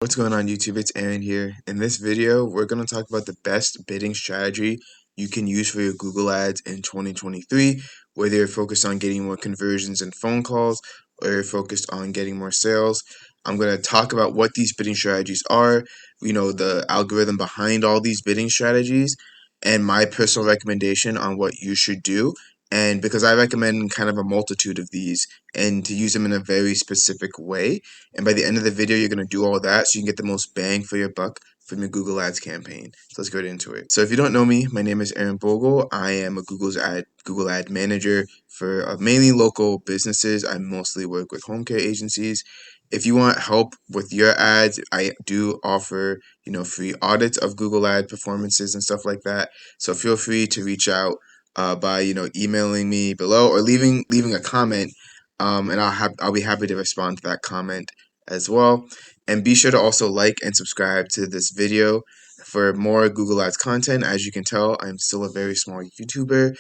What's going on YouTube? It's Aaron here. In this video, we're going to talk about the best bidding strategy you can use for your Google Ads in 2023, whether you're focused on getting more conversions and phone calls or you're focused on getting more sales. I'm going to talk about what these bidding strategies are, the algorithm behind all these bidding strategies, and my personal recommendation on what you should do. And because I recommend kind of a multitude of these and to use them in a very specific way. And by the end of the video, you're going to do all that so you can get the most bang for your buck from your Google Ads campaign. So let's get into it. So if you don't know me, my name is Aaron Bogle. I am a Google Ad manager for mainly local businesses. I mostly work with home care agencies. If you want help with your ads, I do offer, free audits of Google Ad performances and stuff like that. So feel free to reach out by, emailing me below or leaving a comment, and I'll be happy to respond to that comment as well. And be sure to also like and subscribe to this video for more Google Ads content. As you can tell, I'm still a very small YouTuber,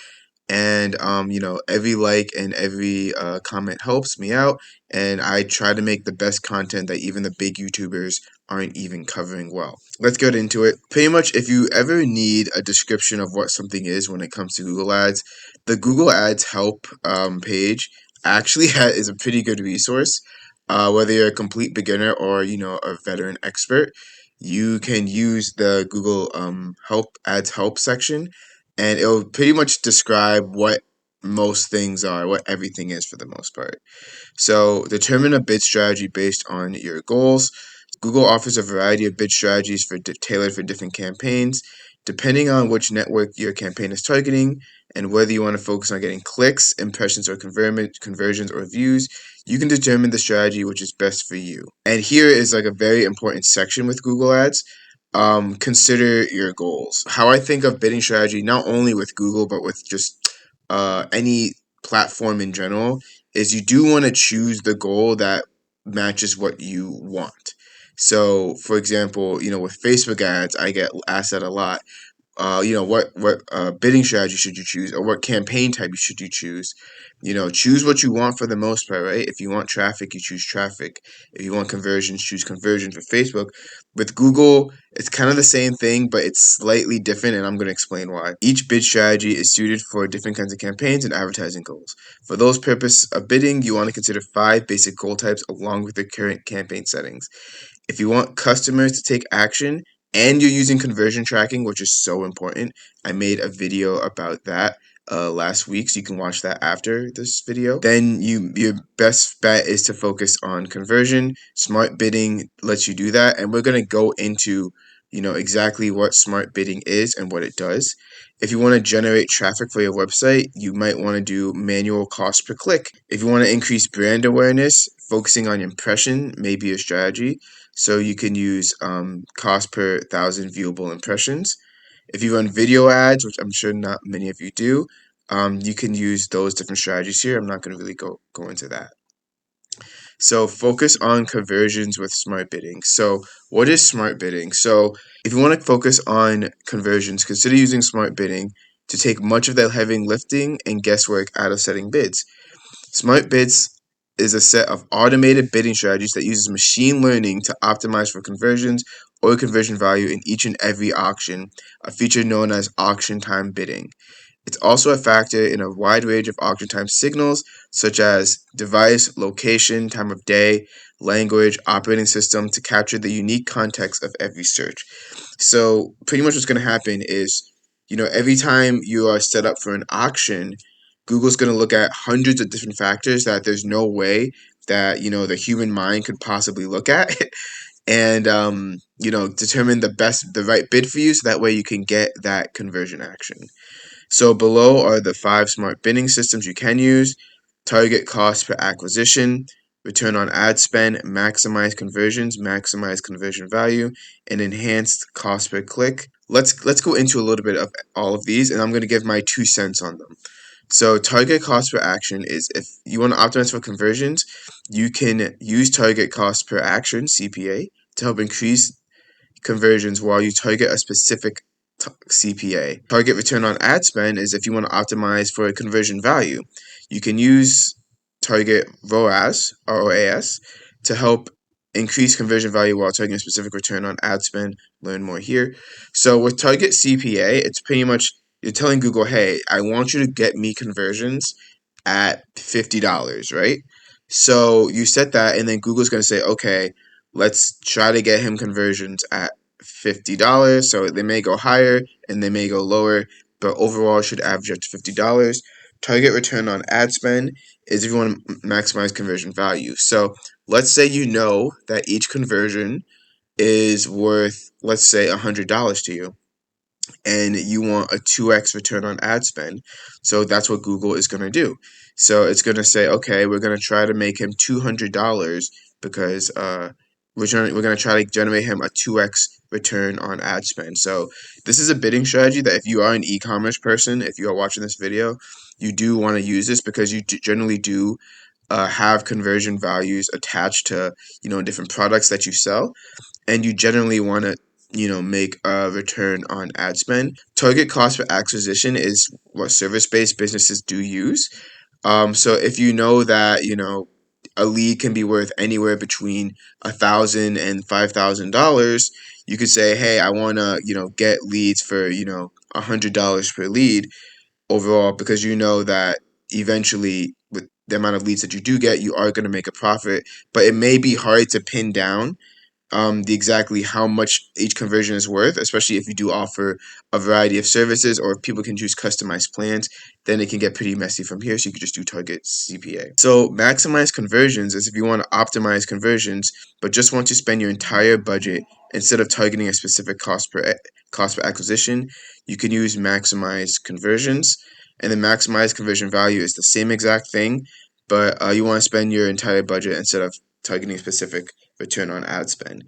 and every like and every comment helps me out, and I try to make the best content that even the big YouTubers aren't even covering well. Let's get into it. Pretty much, if you ever need a description of what something is when it comes to Google Ads, the Google Ads help page actually is a pretty good resource. Whether you're a complete beginner or a veteran expert, you can use the Google help section, and it'll pretty much describe what most things are, what everything is for the most part. So determine a bid strategy based on your goals. Google offers a variety of bid strategies tailored for different campaigns. Depending on which network your campaign is targeting and whether you want to focus on getting clicks, impressions, or conversions or views, you can determine the strategy which is best for you. And here is like a very important section with Google Ads. Consider your goals. How I think of bidding strategy, not only with Google, but with just any platform in general, is you do want to choose the goal that matches what you want. So, for example, with Facebook ads, I get asked that a lot. What bidding strategy should you choose, or what campaign type should you choose? Choose what you want for the most part, right? If you want traffic, you choose traffic. If you want conversions, choose conversions for Facebook. With Google, it's kind of the same thing, but it's slightly different, and I'm going to explain why. Each bid strategy is suited for different kinds of campaigns and advertising goals. For those purpose of bidding, you want to consider 5 basic goal types along with the current campaign settings. If you want customers to take action and you're using conversion tracking, which is so important, I made a video about that last week, so you can watch that after this video. Then your best bet is to focus on conversion. Smart bidding lets you do that, and we're going to go into exactly what smart bidding is and what it does. If you want to generate traffic for your website, you might want to do manual cost per click. If you want to increase brand awareness, focusing on impression may be a strategy. So you can use cost per 1,000 viewable impressions. If you run video ads, which I'm sure not many of you do, you can use those different strategies here. I'm not going to really go into that. So focus on conversions with smart bidding. So what is smart bidding? So if you want to focus on conversions, consider using smart bidding to take much of the heavy lifting and guesswork out of setting bids. Smart bids is a set of automated bidding strategies that uses machine learning to optimize for conversions or conversion value in each and every auction, a feature known as auction time bidding. It's also a factor in a wide range of auction time signals, such as device, location, time of day, language, operating system, to capture the unique context of every search. So pretty much what's going to happen is, every time you are set up for an auction, Google's going to look at hundreds of different factors that there's no way that, the human mind could possibly look at and, determine the right bid for you, so that way you can get that conversion action. So below are the 5 smart bidding systems you can use: target cost per acquisition, return on ad spend, maximize conversions, maximize conversion value, and enhanced cost per click. Let's go into a little bit of all of these, and I'm going to give my 2 cents on them. So target cost per action is, if you want to optimize for conversions, you can use target cost per action, CPA, to help increase conversions while you target a specific CPA. Target return on ad spend is if you want to optimize for a conversion value. You can use target ROAS, ROAS, to help increase conversion value while targeting a specific return on ad spend. Learn more here. So with Target CPA, it's pretty much you're telling Google, hey, I want you to get me conversions at $50, right? So you set that, and then Google's going to say, okay, let's try to get him conversions at $50. So they may go higher and they may go lower, but overall should average up to $50. Target return on ad spend is if you want to maximize conversion value. So let's say you know that each conversion is worth, let's say, $100 to you, and you want a 2x return on ad spend. So that's what Google is going to do. So it's going to say, okay, we're going to try to make him $200 because we're going to try to generate him a 2x return on ad spend. So this is a bidding strategy that if you are an e-commerce person, if you are watching this video, you do want to use this because you generally do have conversion values attached to different products that you sell, and you generally want to make a return on ad spend. Target cost per acquisition is what service-based businesses do use. So if you know that a lead can be worth anywhere between $1,000 and $5,000, you could say, hey, I want to get leads for $100 per lead overall, because you know that eventually with the amount of leads that you do get, you are going to make a profit. But it may be hard to pin down the exactly how much each conversion is worth, especially if you do offer a variety of services, or if people can choose customized plans, then it can get pretty messy from here. So you could just do Target CPA. So maximize conversions is if you want to optimize conversions, but just want to spend your entire budget instead of targeting a specific cost per acquisition. You can use maximize conversions, and the maximize conversion value is the same exact thing, but you want to spend your entire budget instead of targeting specific return on ad spend.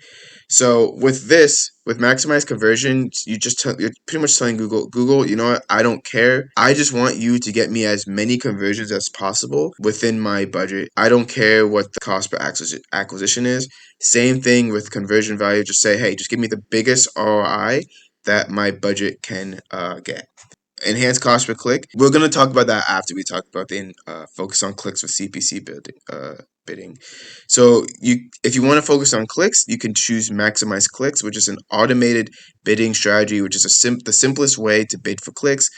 So with maximize conversion, you're pretty much telling Google, you know what, I don't care. I just want you to get me as many conversions as possible within my budget. I don't care what the cost per acquisition is. Same thing with conversion value. Just say, hey, just give me the biggest ROI that my budget can get. Enhanced cost per click. We're going to talk about that after we talk about the focus on clicks with CPC bidding. So if you want to focus on clicks, you can choose maximize clicks, which is an automated bidding strategy, which is the simplest way to bid for clicks.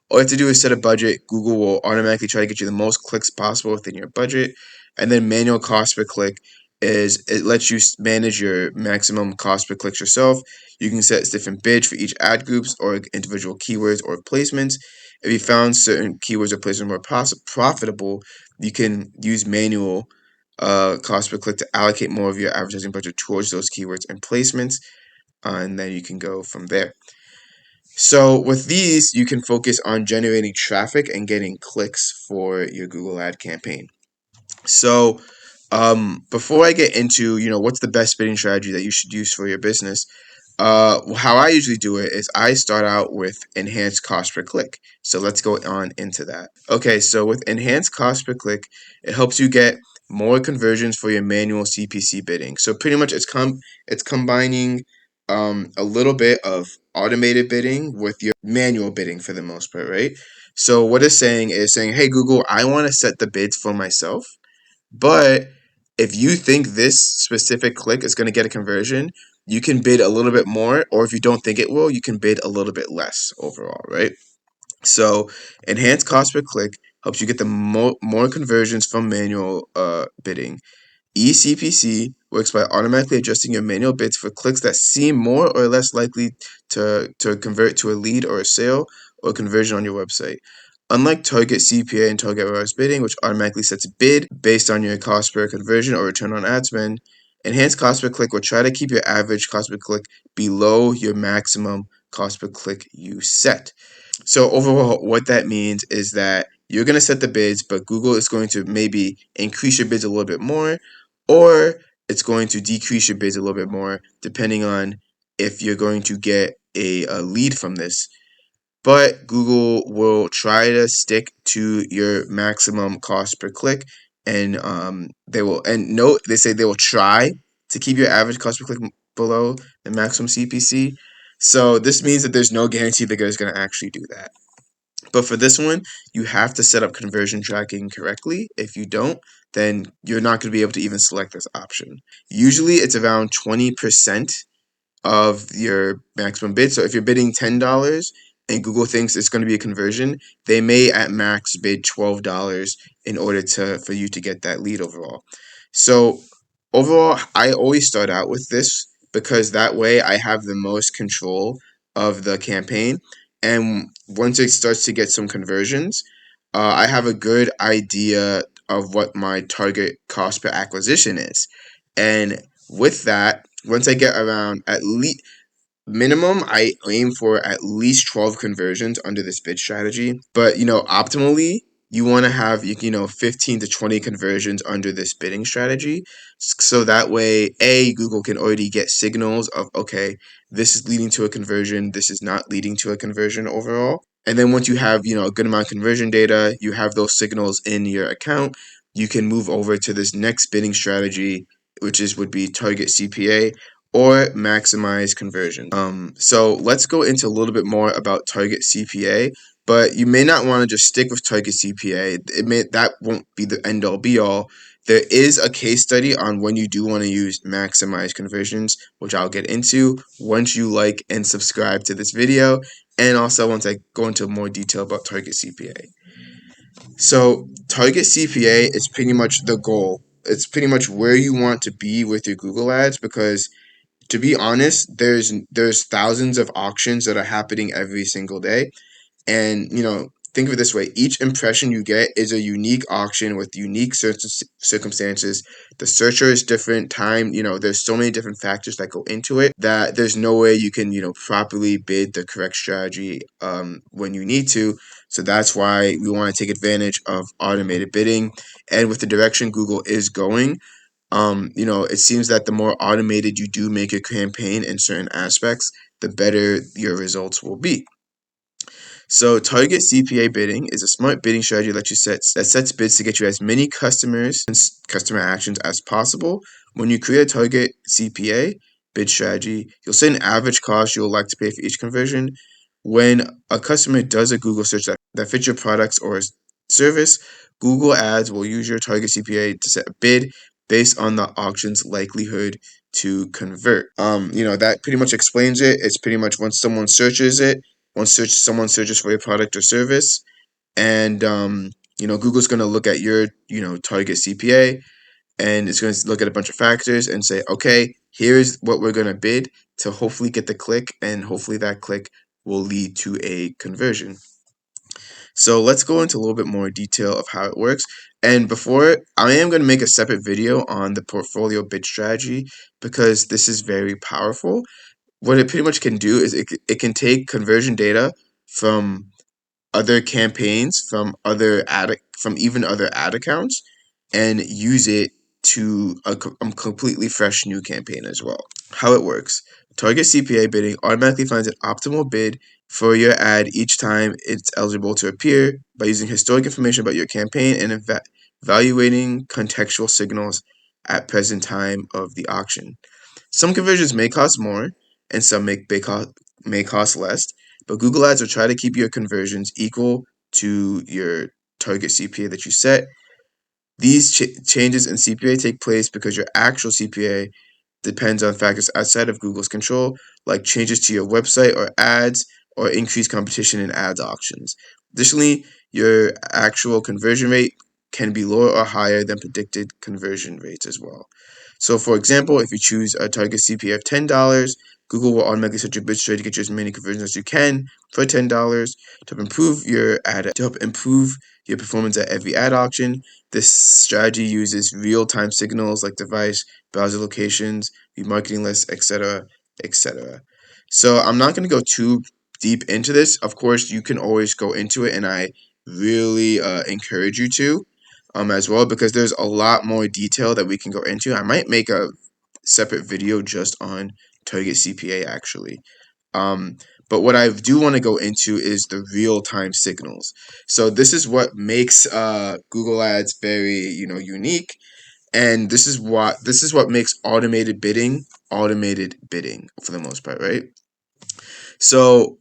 All you have to do is set a budget. Google will automatically try to get you the most clicks possible within your budget. And then manual cost per click is it lets you manage your maximum cost per clicks yourself. You can set different bids for each ad groups or individual keywords or placements. If you found certain keywords or placements more profitable, you can use manual cost per click to allocate more of your advertising budget towards those keywords and placements, and then you can go from there. So with these, you can focus on generating traffic and getting clicks for your Google ad campaign. So before I get into what's the best bidding strategy that you should use for your business, how I usually do it is I start out with enhanced cost per click. So let's go on into that. Okay, so with enhanced cost per click, it helps you get more conversions for your manual CPC bidding. So pretty much it's combining a little bit of automated bidding with your manual bidding for the most part, right? So what it's saying is saying, hey Google, I want to set the bids for myself, but if you think this specific click is going to get a conversion, you can bid a little bit more, or if you don't think it will, you can bid a little bit less overall, right? So enhanced cost per click helps you get the more conversions from manual bidding. eCPC works by automatically adjusting your manual bids for clicks that seem more or less likely to convert to a lead or a sale or conversion on your website. Unlike Target CPA and Target ROAS bidding, which automatically sets a bid based on your cost per conversion or return on ad spend, enhanced cost per click will try to keep your average cost per click below your maximum cost per click you set. So overall, what that means is that you're going to set the bids, but Google is going to maybe increase your bids a little bit more, or it's going to decrease your bids a little bit more, depending on if you're going to get a lead from this. But Google will try to stick to your maximum cost per click, and they say they will try to keep your average cost per click below the maximum CPC. So this means that there's no guarantee that it's going to actually do that. But for this one, you have to set up conversion tracking correctly. If you don't, then you're not going to be able to even select this option. Usually it's around 20% of your maximum bid. So if you're bidding $10 and Google thinks it's going to be a conversion, they may at max bid $12 in order for you to get that lead overall. So overall, I always start out with this because that way I have the most control of the campaign. And once it starts to get some conversions, I have a good idea of what my target cost per acquisition is. And with that, once I get around at least minimum, I aim for at least 12 conversions under this bid strategy. But, optimally, you want to have, 15 to 20 conversions under this bidding strategy. So that way, Google can already get signals of, okay, this is leading to a conversion, this is not leading to a conversion overall. And then once you have, a good amount of conversion data, you have those signals in your account, you can move over to this next bidding strategy, would be Target CPA or maximize conversion. So let's go into a little bit more about Target CPA, but you may not want to just stick with Target CPA. That won't be the end all be all. There is a case study on when you do want to use maximize conversions, which I'll get into once you like and subscribe to this video, and also once I go into more detail about Target CPA. So Target CPA is pretty much the goal. It's pretty much where you want to be with your Google ads, because to be honest, there's thousands of auctions that are happening every single day. And, think of it this way. Each impression you get is a unique auction with unique circumstances. The searcher is different, time, there's so many different factors that go into it that there's no way you can, properly bid the correct strategy when you need to. So that's why we want to take advantage of automated bidding. And with the direction Google is going, it seems that the more automated you do make your campaign in certain aspects, the better your results will be. So Target CPA bidding is a smart bidding strategy that sets bids to get you as many customers and customer actions as possible. When you create a Target CPA bid strategy, you'll set an average cost you'll like to pay for each conversion. When a customer does a Google search that fits your products or service, Google Ads will use your Target CPA to set a bid based on the auction's likelihood to convert. That pretty much explains it. It's pretty much once someone searches for your product or service, and Google's going to look at your Target CPA, and it's going to look at a bunch of factors and say, okay, here's what we're going to bid to hopefully get the click, and hopefully that click will lead to a conversion. So let's go into a little bit more detail of how it works. And before, I am going to make a separate video on the portfolio bid strategy, because this is very powerful. What it pretty much can do is it can take conversion data from other campaigns, from even other ad accounts, and use it to a completely fresh new campaign as well. How it works: Target CPA bidding automatically finds an optimal bid for your ad each time it's eligible to appear by using historic information about your campaign and evaluating contextual signals at present time of the auction. Some conversions may cost more, and some may cost less, but Google Ads will try to keep your conversions equal to your target CPA that you set. These changes in CPA take place because your actual CPA depends on factors outside of Google's control, like changes to your website or ads, or increased competition in ads auctions. Additionally, your actual conversion rate can be lower or higher than predicted conversion rates as well. So, for example, if you choose a target CPA of $10, Google will automatically set your bid strategy to get you as many conversions as you can for $10 to improve your performance at every ad auction. This strategy uses real-time signals like device, browser locations, remarketing lists, etc., etc. So I'm not going to go too deep into this. Of course, you can always go into it, and I really encourage you to as well, because there's a lot more detail that we can go into. I might make a separate video just on Target CPA actually. But what I do want to go into is the real-time signals. So this is what makes Google Ads very unique, and this is what makes automated bidding for the most part, right? So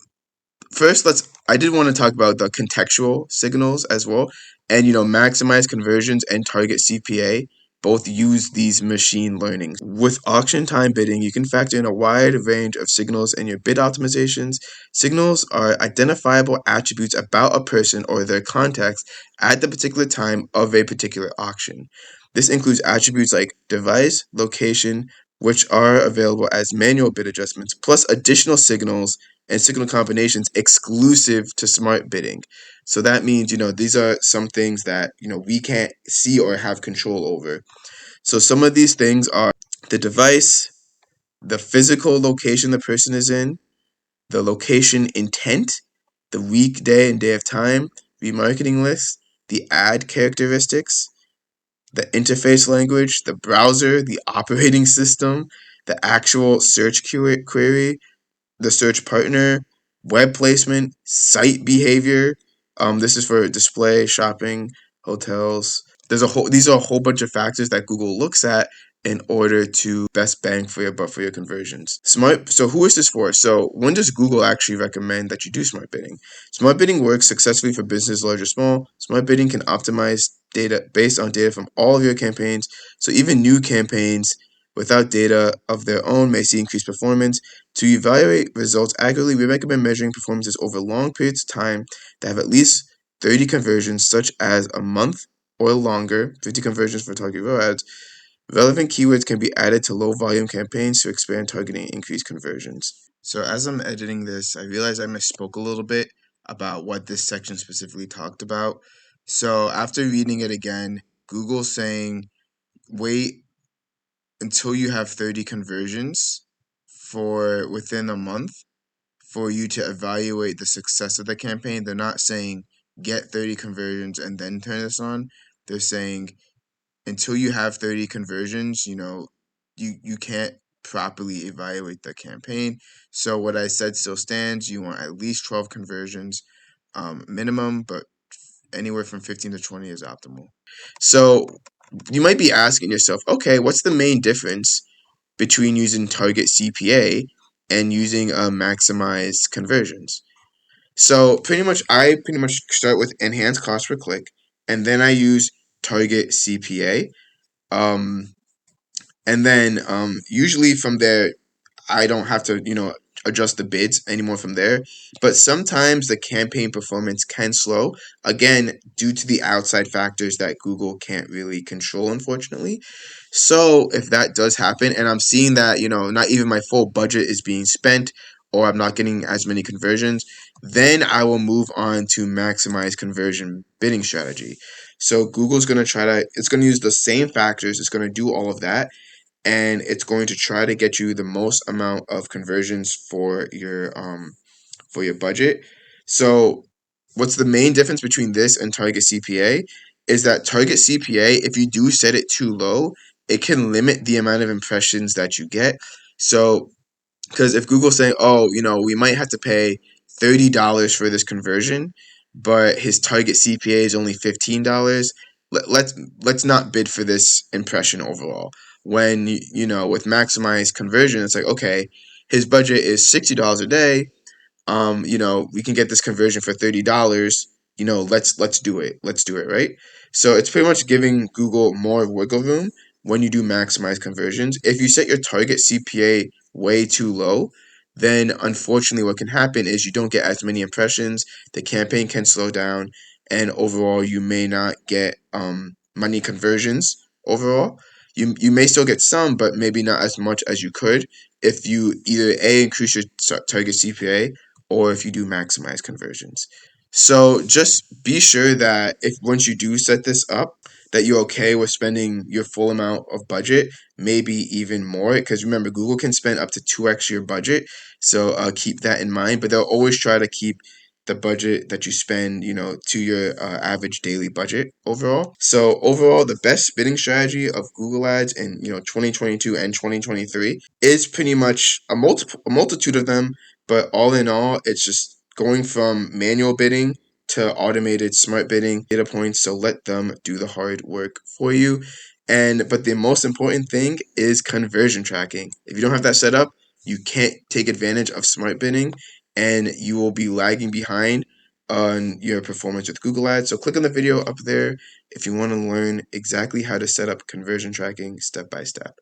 first, I did want to talk about the contextual signals as well. And, maximize conversions and Target CPA both use these machine learning. With auction time bidding, you can factor in a wide range of signals in your bid optimizations. Signals are identifiable attributes about a person or their context at the particular time of a particular auction. This includes attributes like device, location, which are available as manual bid adjustments, plus additional signals and signal combinations exclusive to smart bidding. So that means, these are some things that, we can't see or have control over. So some of these things are the device, the physical location the person is in, the location intent, the week, day, and day of time, remarketing list, the ad characteristics, the interface language, the browser, the operating system, the actual search query, the search partner, web placement, site behavior. This is for display, shopping, hotels. These are a whole bunch of factors that Google looks at in order to best bang for your buck for your conversions. So who is this for? So when does Google actually recommend that you do smart bidding? Smart bidding works successfully for business large or small. Smart bidding can optimize data based on data from all of your campaigns. So even new campaigns without data of their own may see increased performance. To evaluate results accurately, we recommend measuring performances over long periods of time that have at least 30 conversions, such as a month or longer, 50 conversions for target row ads. Relevant keywords can be added to low volume campaigns to expand targeting and increase conversions. So as I'm editing this, I realized I misspoke a little bit about what this section specifically talked about. So after reading it again, Google's saying wait until you have 30 conversions for within a month for you to evaluate the success of the campaign. They're not saying get 30 conversions and then turn this on. They're saying until you have 30 conversions, you can't properly evaluate the campaign. So what I said still stands. You want at least 12 conversions minimum, but anywhere from 15 to 20 is optimal. So you might be asking yourself, okay, what's the main difference between using Target CPA and using maximize conversions? So I pretty much start with enhanced cost per click, and then I use Target CPA. Um, and then usually from there, I don't have to, adjust the bids anymore from there. But sometimes the campaign performance can slow, again, due to the outside factors that Google can't really control, unfortunately. So if that does happen, and I'm seeing that, not even my full budget is being spent, or I'm not getting as many conversions, then I will move on to maximize conversion bidding strategy. So Google's going to it's going to use the same factors, it's going to do all of that, and it's going to try to get you the most amount of conversions for your budget. So what's the main difference between this and Target CPA is that Target CPA, if you do set it too low, it can limit the amount of impressions that you get. So because if Google's saying, oh, we might have to pay $30 for this conversion, but his target CPA is only $15, let's not bid for this impression overall. When with maximized conversion, it's like, okay, his budget is $60 a day, we can get this conversion for $30. Let's do it. Let's do it, right? So it's pretty much giving Google more wiggle room when you do maximize conversions. If you set your target CPA way too low, then unfortunately what can happen is you don't get as many impressions, the campaign can slow down, and overall you may not get money conversions overall. You may still get some, but maybe not as much as you could if you either increase your target CPA or if you do maximize conversions. So just be sure that if once you do set this up, that you're okay with spending your full amount of budget, maybe even more. Because remember, Google can spend up to 2x your budget. So keep that in mind. But they'll always try to keep the budget that you spend, to your average daily budget overall. So overall, the best bidding strategy of Google Ads in 2022 and 2023 is pretty much a multitude of them, but all in all, it's just going from manual bidding to automated smart bidding data points. So let them do the hard work for you. But the most important thing is conversion tracking. If you don't have that set up, you can't take advantage of smart bidding and you will be lagging behind on your performance with Google Ads. So click on the video up there if you want to learn exactly how to set up conversion tracking step by step.